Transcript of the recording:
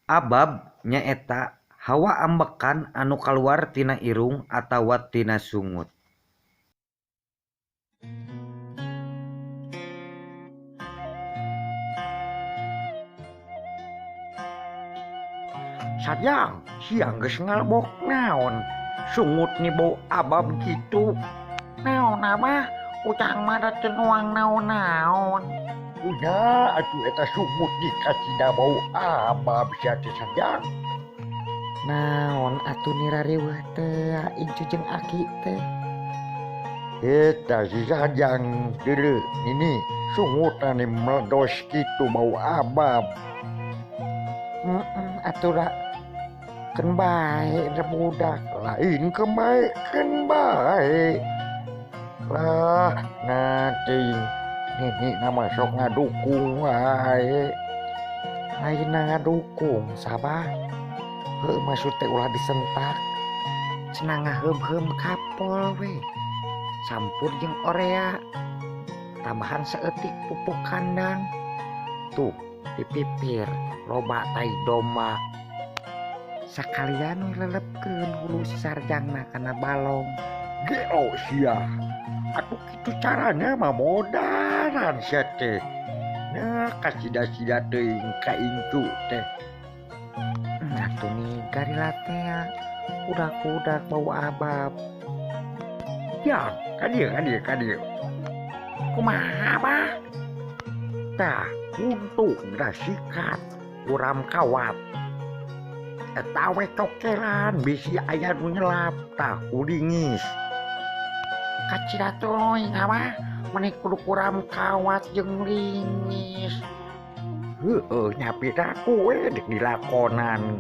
Abab nyaeta hawa ambekan anu kaluar tina irung atawa tina sungut. Sayang, siang geus ngalbok naon. Sungut nih bau abab gitu. Naon abah, ucang mah da teu nuang naon-naon. Udah, atuh eta sungut dikasih da bau abab sia teh sayang. Naon atuh nirariweuh teh incu jeung aki teh. Eta si sayang deuleu ini sungut ane meledos gitu bau abab. Atuh da keun bae da budak. Lain kebaekeun bae. Lah, nanti nini nama sok ngadukung wae. Ayeuna ngadukung sabah. Heuh maksud teh ulah disentak. Cenah ngaheum-heum kapol we. Campur jeung orea. Tambahan saeutik pupuk kandang. Tuh, dipipir loba tai domba. Sakalian we lelepkeun hulu sarjangna kana balong. Geo sia. Atuh kitu caranya mah modaran sia teh. Nah, kasida-sida teuing ka incu teh. Atuh nih garila teh udak-udak bau abab. Ya, kadieu. Kumaha abah? Tah, untuk da sikat uram kawat. Eta we cokelan bisi aya nu nyelap tah udingis. Kacida tuluy abah, meni kudu kuram kawat jeung lingis. Heueuh nyapi da kowe dek dilakonan.